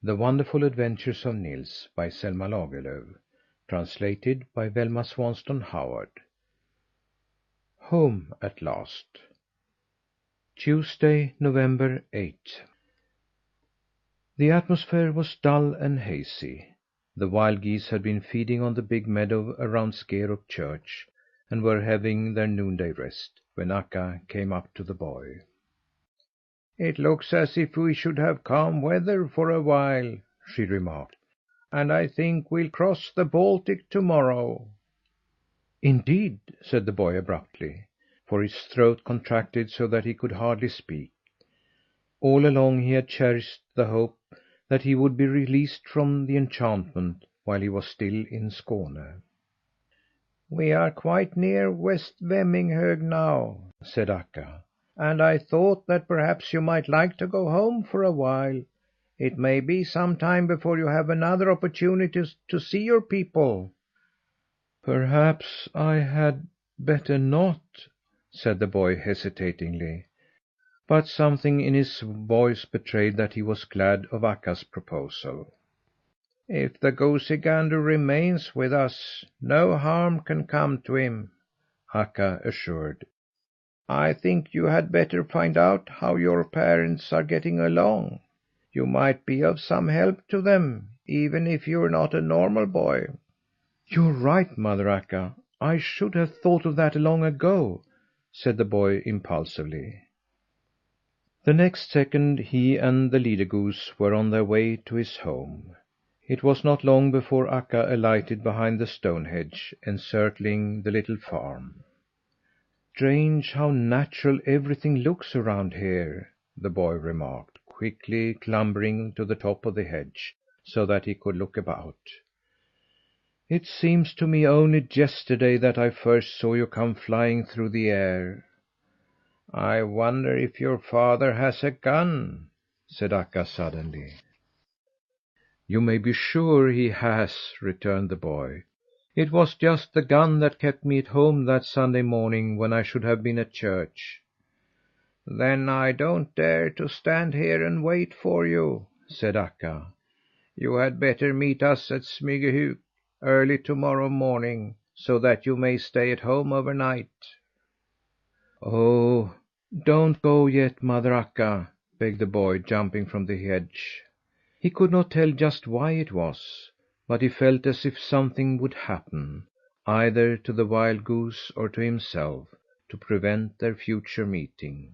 The Wonderful Adventures of Nils by Selma Lagerlöf. Translated by Velma Swanston Howard. Home at last. Tuesday, November 8th. The atmosphere was dull and hazy. The wild geese had been feeding on the big meadow around Skerup church and were having their noonday rest when Akka came up to the boy. "It looks as if we should have calm weather for a while," she remarked, "and I think we'll cross the Baltic to morrow." "Indeed!" said the boy abruptly, for his throat contracted so that he could hardly speak. All along he had cherished the hope that he would be released from the enchantment while he was still in Skåne. "We are quite near West Vemminghög now," said Akka, "and I thought that perhaps you might like to go home for a while. It may be some time before you have another opportunity to see your people." "Perhaps I had better not," said the boy hesitatingly, but something in his voice betrayed that he was glad of Akka's proposal. "If the goosey gander remains with us, no harm can come to him," Akka assured. "I think you had better find out how your parents are getting along. You might be of some help to them, even if you're not a normal boy." "You're right, Mother Akka. I should have thought of that long ago," said the boy impulsively. The next second he and the leader goose were on their way to his home. It was not long before Akka alighted behind the stone hedge encircling the little farm. "Strange how natural everything looks around here," the boy remarked, quickly clambering to the top of the hedge, so that he could look about. "It seems to me only yesterday that I first saw you come flying through the air." "I wonder if your father has a gun?" said Akka suddenly. "You may be sure he has," returned the boy. "It was just the gun that kept me at home that Sunday morning when I should have been at church." "Then I don't dare to stand here and wait for you," said Akka. "You had better meet us at Smygehuk early to morrow morning, so that you may stay at home overnight." "Oh, don't go yet, Mother Akka!" begged the boy, jumping from the hedge. He could not tell just why it was, but he felt as if something would happen, either to the wild goose or to himself, to prevent their future meeting.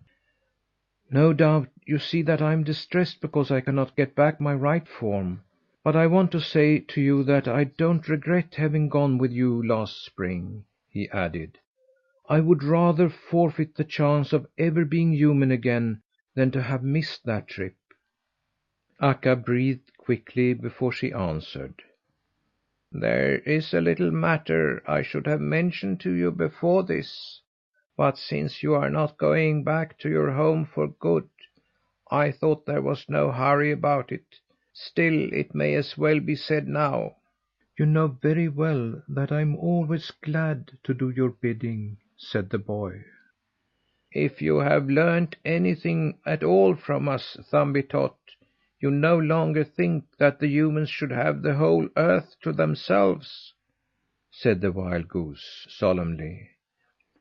"No doubt you see that I am distressed because I cannot get back my right form, but I want to say to you that I don't regret having gone with you last spring," he added. "I would rather forfeit the chance of ever being human again than to have missed that trip." Akka breathed quickly before she answered. "There is a little matter I should have mentioned to you before this, but since you are not going back to your home for good, I thought there was no hurry about it. Still, it may as well be said now." "You know very well that I am always glad to do your bidding," said the boy. "If you have learned anything at all from us, Thumbietot, you no longer think that the humans should have the whole earth to themselves," said the wild goose solemnly.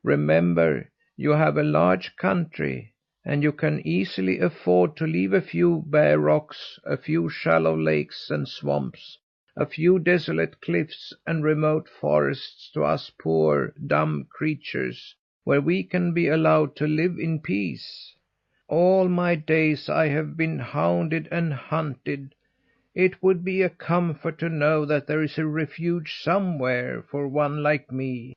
"Remember, you have a large country, and you can easily afford to leave a few bare rocks, a few shallow lakes and swamps, a few desolate cliffs and remote forests to us poor, dumb creatures, where we can be allowed to live in peace. All my days I have been hounded and hunted. It would be a comfort to know that there is a refuge somewhere for one like me."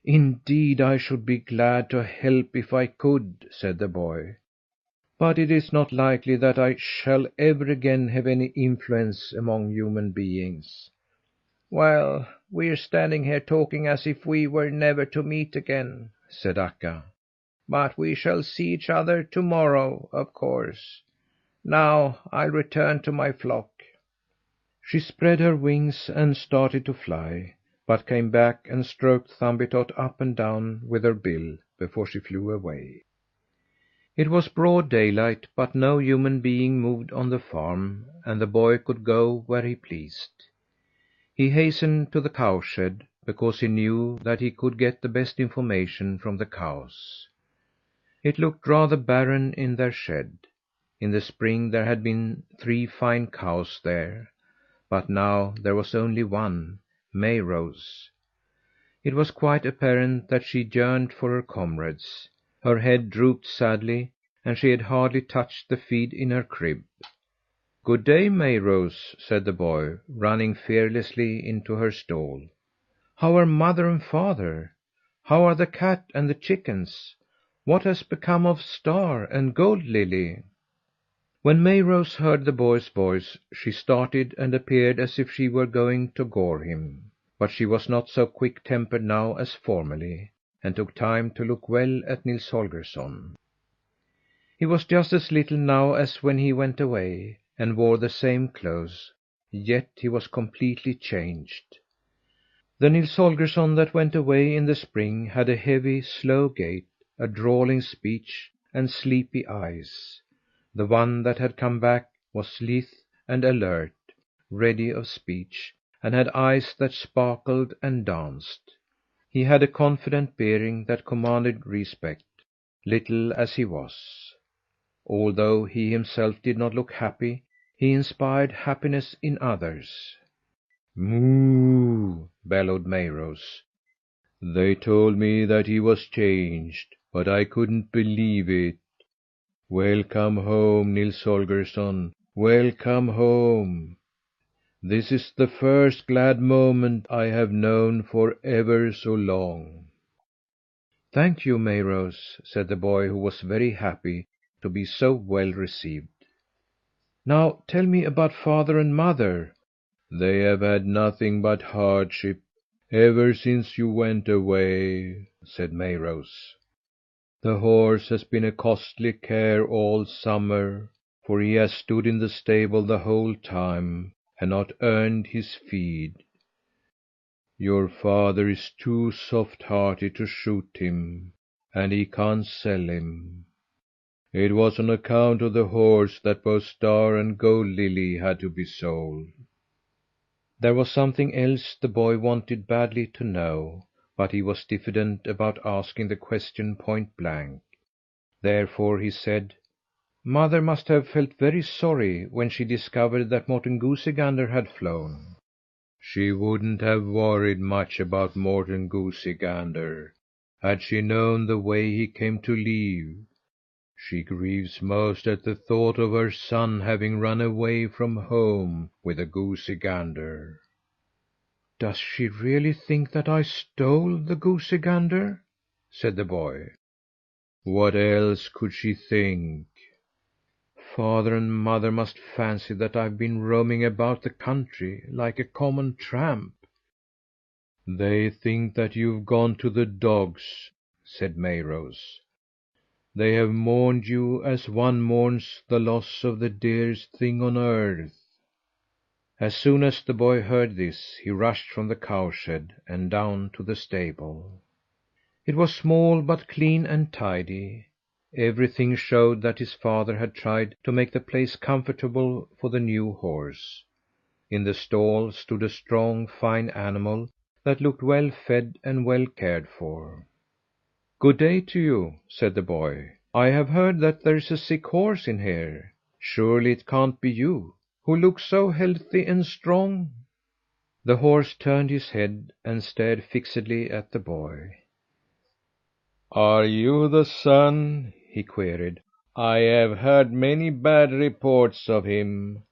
"Indeed, I should be glad to help if I could," said the boy, "but it is not likely that I shall ever again have any influence among human beings." "Well, we're standing here talking as if we were never to meet again," said Akka. "But we shall see each other to morrow, of course. Now I'll return to my flock." She spread her wings and started to fly, but came back and stroked Thumbietot up and down with her bill before she flew away. It was broad daylight, but no human being moved on the farm, and the boy could go where he pleased. He hastened to the cowshed, because he knew that he could get the best information from the cows. It looked rather barren in their shed. In the spring there had been 3 fine cows there, but now there was only one, Mayrose. It was quite apparent that she yearned for her comrades. Her head drooped sadly, and she had hardly touched the feed in her crib. "Good day, Mayrose," said the boy, running fearlessly into her stall. "How are mother and father? How are the cat and the chickens? What has become of Star and Gold Lily?" When Mayrose heard the boy's voice, she started and appeared as if she were going to gore him. But she was not so quick tempered now as formerly, and took time to look well at Nils Holgersson. He was just as little now as when he went away, and wore the same clothes, yet he was completely changed. The Nils Holgersson that went away in the spring had a heavy, slow gait, a drawling speech, and sleepy eyes. The one that had come back was lithe and alert, ready of speech, and had eyes that sparkled and danced. He had a confident bearing that commanded respect, little as he was. Although he himself did not look happy, he inspired happiness in others. "Moo!" bellowed Mayrose. "They told me that he was changed, but I couldn't believe it. Welcome home, Nils Holgersson! Welcome home! This is the first glad moment I have known for ever so long." "Thank you, Mayrose," said the boy, who was very happy to be so well received. "Now tell me about father and mother." "They have had nothing but hardship ever since you went away," said Mayrose. "The horse has been a costly care all summer, for he has stood in the stable the whole time, and not earned his feed. Your father is too soft hearted to shoot him, and he can't sell him. It was on account of the horse that both Star and Gold Lily had to be sold." There was something else the boy wanted badly to know, but he was diffident about asking the question point blank. Therefore he said: "Mother must have felt very sorry when she discovered that Morten Goosey Gander had flown." "She wouldn't have worried much about Morten Goosey Gander, had she known the way he came to leave. She grieves most at the thought of her son having run away from home with a goosey gander." "Does she really think that I stole the goosey gander?" said the boy. "What else could she think?" "Father and mother must fancy that I've been roaming about the country like a common tramp." "They think that you've gone to the dogs," said Mayrose. "They have mourned you as one mourns the loss of the dearest thing on earth." As soon as the boy heard this, he rushed from the cowshed and down to the stable. It was small, but clean and tidy. Everything showed that his father had tried to make the place comfortable for the new horse. In the stall stood a strong, fine animal that looked well fed and well cared for. "Good day to you," said the boy. "I have heard that there's a sick horse in here. Surely it can't be you, who look so healthy and strong?" The horse turned his head and stared fixedly at the boy. "Are you the son?" he queried. "I have heard many bad reports of him,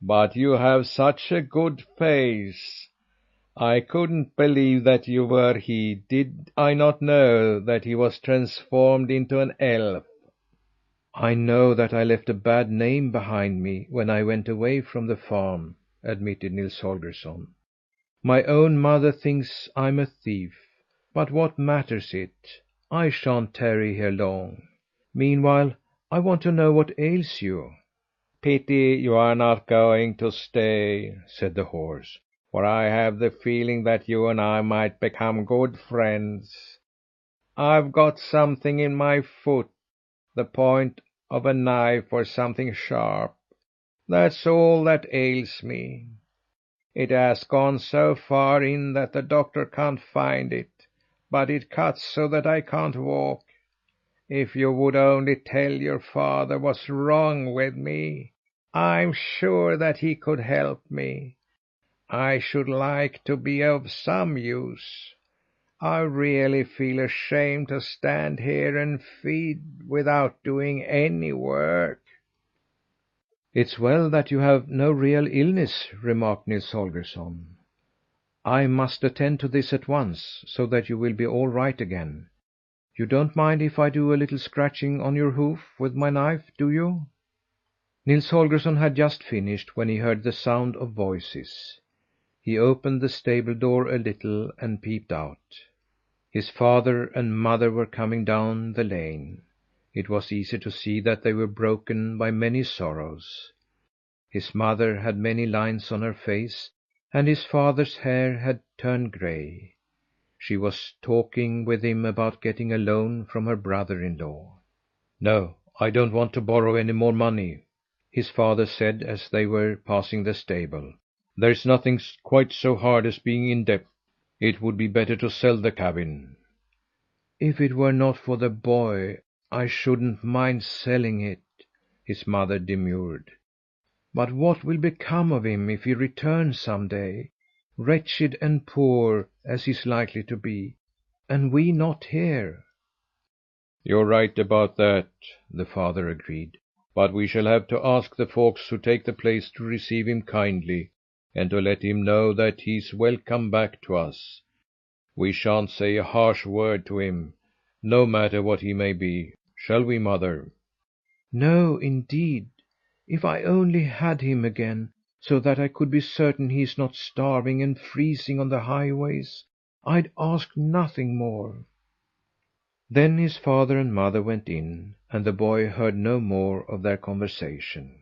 but you have such a good face. I couldn't believe that you were he, did I not know that he was transformed into an elf." "I know that I left a bad name behind me when I went away from the farm," admitted Nils Holgersson. "My own mother thinks I'm a thief, but what matters it? I shan't tarry here long. Meanwhile, I want to know what ails you." "Pity you are not going to stay," said the horse, "for I have the feeling that you and I might become good friends. I've got something in my foot. the point of a knife or something sharp. That's all that ails me. It has gone so far in that the doctor can't find it, but it cuts so that I can't walk. If you would only tell your father what's wrong with me, I'm sure that he could help me. I should like to be of some use. I really feel ashamed to stand here and feed without doing any work." "It's well that you have no real illness," remarked Nils Holgersson. "I must attend to this at once, so that you will be all right again. You don't mind if I do a little scratching on your hoof with my knife, do you?" Nils Holgersson had just finished when he heard the sound of voices. He opened the stable door a little and peeped out. His father and mother were coming down the lane. It was easy to see that they were broken by many sorrows. His mother had many lines on her face, and his father's hair had turned gray. She was talking with him about getting a loan from her brother in law. "No, I don't want to borrow any more money," his father said as they were passing the stable. "There's nothing quite so hard as being in debt. It would be better to sell the cabin." "If it were not for the boy, I shouldn't mind selling it," his mother demurred. "But what will become of him if he returns some day, wretched and poor as he's likely to be, and we not here?" "You're right about that," the father agreed. "But we shall have to ask the folks who take the place to receive him kindly, and to let him know that he's welcome back to us. We shan't say a harsh word to him, no matter what he may be. Shall we, mother?" "No, indeed! If I only had him again, so that I could be certain he is not starving and freezing on the highways, I'd ask nothing more." Then his father and mother went in, and the boy heard no more of their conversation.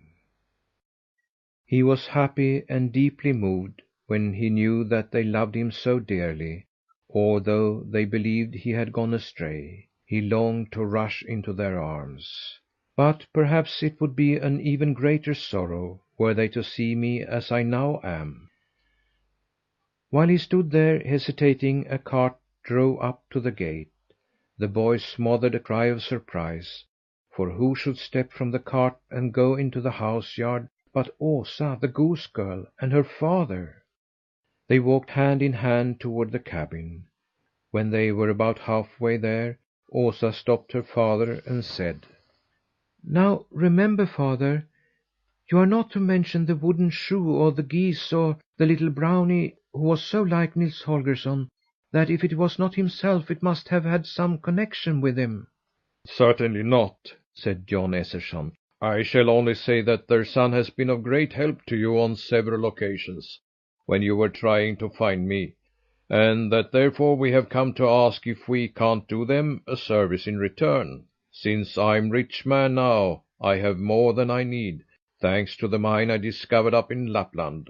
He was happy and deeply moved when he knew that they loved him so dearly, although they believed he had gone astray. He longed to rush into their arms. But perhaps it would be an even greater sorrow were they to see me as I now am. While he stood there hesitating, a cart drove up to the gate. The boy smothered a cry of surprise, for who should step from the cart and go into the house yard but Osa, the goose girl, and her father. They walked hand in hand toward the cabin. When they were about halfway there, Osa stopped her father and said: "Now remember, father, you are not to mention the wooden shoe, or the geese, or the little brownie who was so like Nils Holgersson that if it was not himself it must have had some connection with him." "Certainly not," said John Esserson. "I shall only say that their son has been of great help to you on several occasions, when you were trying to find me, and that therefore we have come to ask if we can't do them a service in return. Since I'm rich man now, I have more than I need, thanks to the mine I discovered up in Lapland."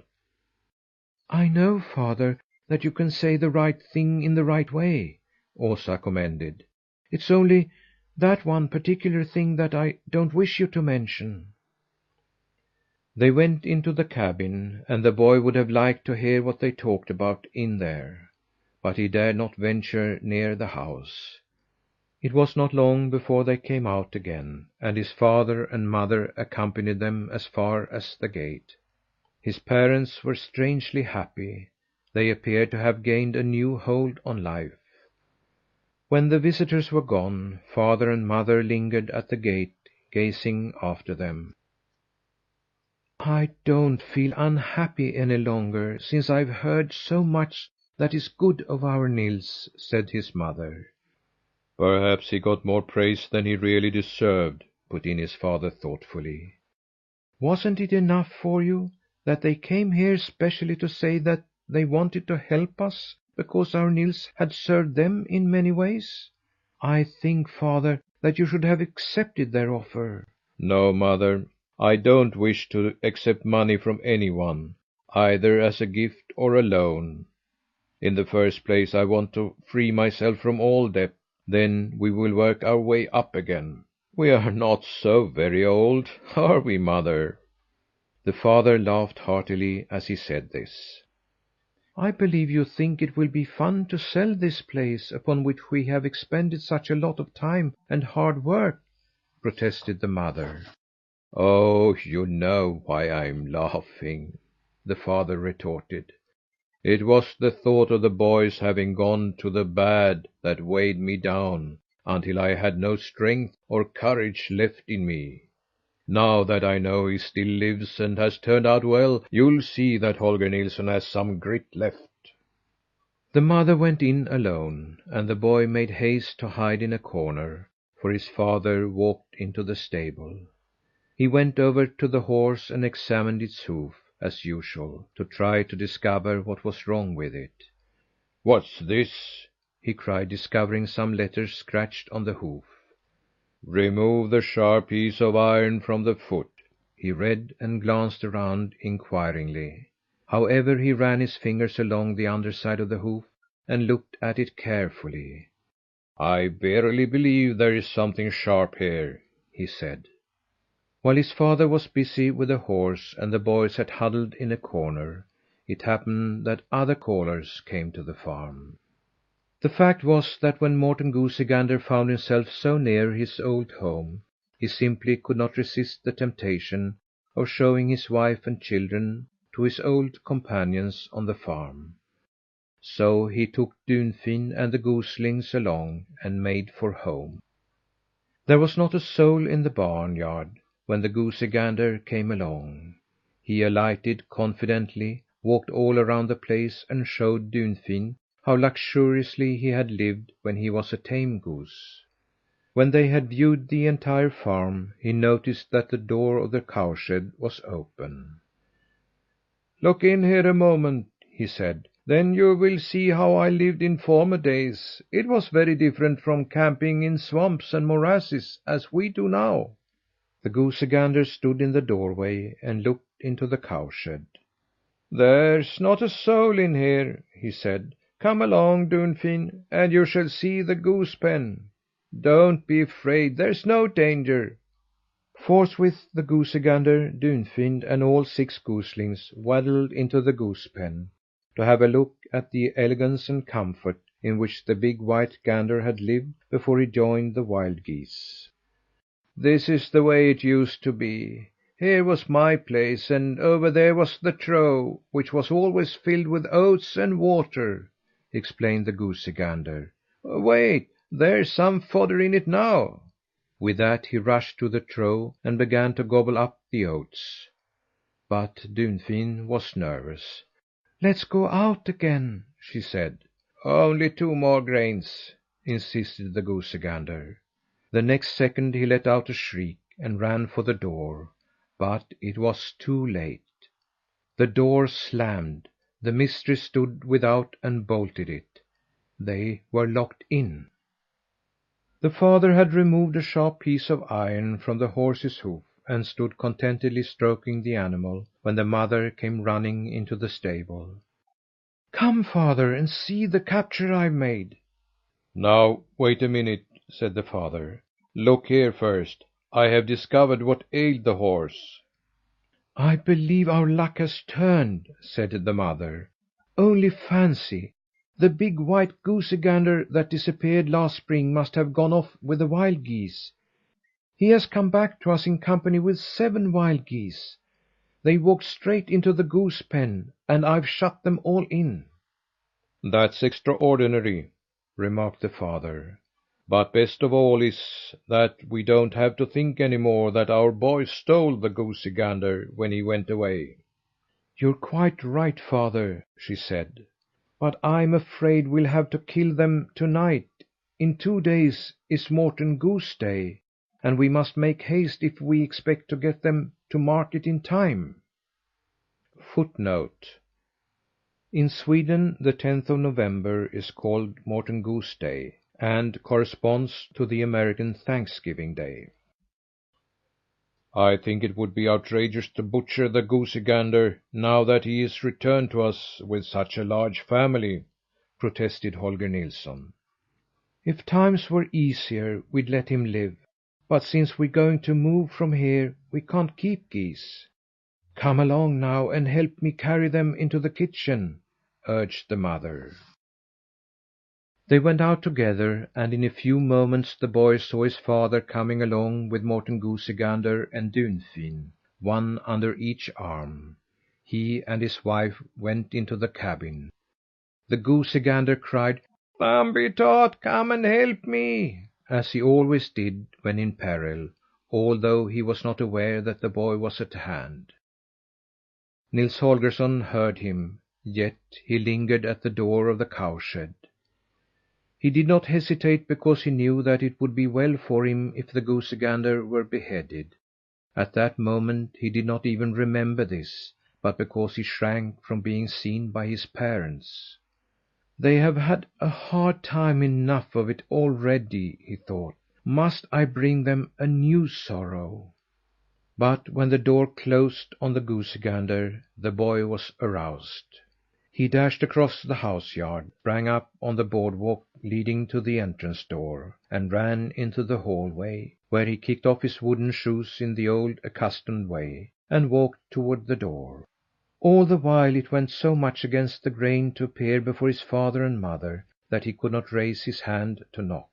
"I know, father, that you can say the right thing in the right way," Osa commended. "It's only that one particular thing that I don't wish you to mention." They went into the cabin, and the boy would have liked to hear what they talked about in there, but he dared not venture near the house. It was not long before they came out again, and his father and mother accompanied them as far as the gate. His parents were strangely happy. They appeared to have gained a new hold on life. When the visitors were gone, father and mother lingered at the gate, gazing after them. "I don't feel unhappy any longer, since I've heard so much that is good of our Nils," said his mother. "Perhaps he got more praise than he really deserved," put in his father thoughtfully. "Wasn't it enough for you that they came here specially to say that they wanted to help us because our Nils had served them in many ways? I think, father, that you should have accepted their offer." "No, mother, I don't wish to accept money from anyone, either as a gift or a loan. In the first place, I want to free myself from all debt. Then we will work our way up again." We are not so very old, are we, mother?" The father laughed heartily as he said this. "I believe you think it will be fun to sell this place upon which we have expended such a lot of time and hard work," protested the mother. "Oh, you know why I'm laughing," the father retorted. "It was the thought of the boys having gone to the bad that weighed me down until I had no strength or courage left in me. Now that I know he still lives and has turned out well, you'll see that Holger Nilsson has some grit left." The mother went in alone, and the boy made haste to hide in a corner, for his father walked into the stable. He went over to the horse and examined its hoof, as usual, to try to discover what was wrong with it. "What's this?" he cried, discovering some letters scratched on the hoof. "Remove the sharp piece of iron from the foot," he read, and glanced around inquiringly. However, he ran his fingers along the underside of the hoof and looked at it carefully. "I verily believe there is something sharp here," he said. While his father was busy with the horse and the boys sat huddled in a corner, it happened that other callers came to the farm. The fact was that when Morten Goosey Gander found himself so near his old home, he simply could not resist the temptation of showing his wife and children to his old companions on the farm. So he took Dunfin and the goslings along and made for home. There was not a soul in the barnyard when the goosey gander came along. He alighted confidently, walked all around the place, and showed Dunfin how luxuriously he had lived when he was a tame goose. When they had viewed the entire farm, he noticed that the door of the cowshed was open. "Look in here a moment," he said. "Then you will see how I lived in former days. It was very different from camping in swamps and morasses, as we do now." The goosey gander stood in the doorway and looked into the cowshed. "There's not a soul in here," he said. "Come along, Dunfin, and you shall see the goose pen. Don't be afraid, there's no danger." Forthwith the goosey gander, Dunfin, and all 6 goslings waddled into the goose pen to have a look at the elegance and comfort in which the big white gander had lived before he joined the wild geese. "This is the way it used to be. Here was my place, and over there was the trough, which was always filled with oats and water," explained the goosey gander. "Wait, there's some fodder in it now." With that he rushed to the trough and began to gobble up the oats. But Dunfin was nervous. "Let's go out again," she said. "Only 2 more grains," insisted the goosey gander. The next second he let out a shriek and ran for the door, but it was too late. The door slammed. The mistress stood without and bolted it. They were locked in. The father had removed a sharp piece of iron from the horse's hoof and stood contentedly stroking the animal when the mother came running into the stable. "Come, father, and see the capture I've made." "Now wait a minute," said the father. "Look here first. I have discovered what ailed the horse." "I believe our luck has turned," said the mother. "Only fancy! The big white goosey gander that disappeared last spring must have gone off with the wild geese. He has come back to us in company with 7 wild geese. They walked straight into the goose pen, and I've shut them all in." "That's extraordinary," remarked the father. "But best of all is that we don't have to think any more that our boy stole the goosey gander when he went away." "You're quite right, father," she said. "But I'm afraid we'll have to kill them to night. In 2 days is Morten Goose Day, and we must make haste if we expect to get them to market in time." Footnote: in Sweden, the 10th of November is called Morten Goose Day, and corresponds to the American Thanksgiving Day. "I think it would be outrageous to butcher the goosey gander, now that he is returned to us with such a large family," protested Holger Nilsson. "If times were easier, we'd let him live. but since we're going to move from here, we can't keep geese." "Come along now and help me carry them into the kitchen," urged the mother. They went out together, and in a few moments the boy saw his father coming along with Morten Goosey Gander and Dunfin, one under each arm. He and his wife went into the cabin. The goosey gander cried, "Thumbietot, come and help me!" as he always did when in peril, although he was not aware that the boy was at hand. Nils Holgersson heard him, yet he lingered at the door of the cowshed. He did not hesitate because he knew that it would be well for him if the goosey gander were beheaded. At that moment he did not even remember this, but because he shrank from being seen by his parents. "They have had a hard time enough of it already," he thought. "Must I bring them a new sorrow?" But when the door closed on the goosey gander, the boy was aroused. He dashed across the house yard, sprang up on the boardwalk leading to the entrance door, and ran into the hallway, where he kicked off his wooden shoes in the old, accustomed way, and walked toward the door. All the while it went so much against the grain to appear before his father and mother that he could not raise his hand to knock.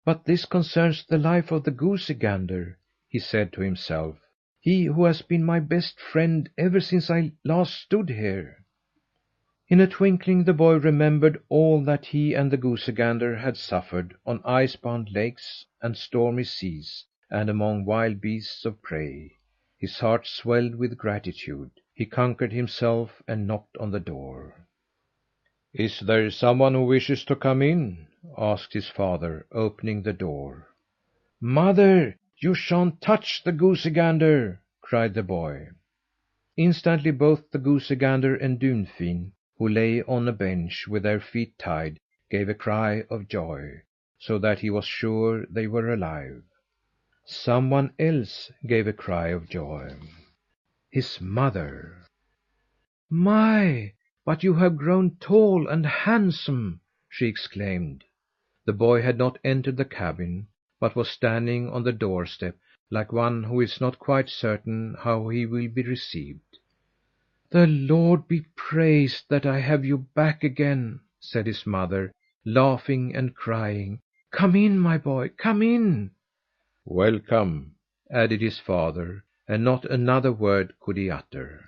"But this concerns the life of the goosey gander," he said to himself. "He who has been my best friend ever since I last stood here." In a twinkling the boy remembered all that he and the goosey gander had suffered on ice bound lakes and stormy seas, and among wild beasts of prey. His heart swelled with gratitude. He conquered himself and knocked on the door. "Is there someone who wishes to come in?" asked his father, opening the door. "Mother, you shan't touch the goosey gander!" cried the boy. Instantly both the goosey gander and Dunfin, who lay on a bench with their feet tied, gave a cry of joy, so that he was sure they were alive. Someone else gave a cry of joy. His mother. "My, but you have grown tall and handsome!" she exclaimed. The boy had not entered the cabin, but was standing on the doorstep like one who is not quite certain how he will be received. "The Lord be praised that I have you back again!" said his mother, laughing and crying. "Come in, my boy, come in!" "Welcome," added his father, and not another word could he utter.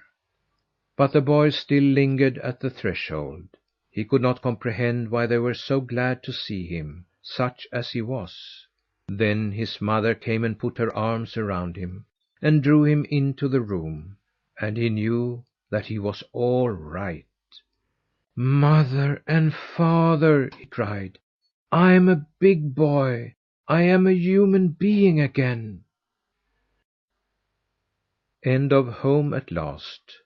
But the boy still lingered at the threshold. He could not comprehend why they were so glad to see him, such as he was. Then his mother came and put her arms around him, and drew him into the room, and he knew that he was all right. "Mother and father!" he cried. "I am a big boy! I am a human being again!" End of Home at Last.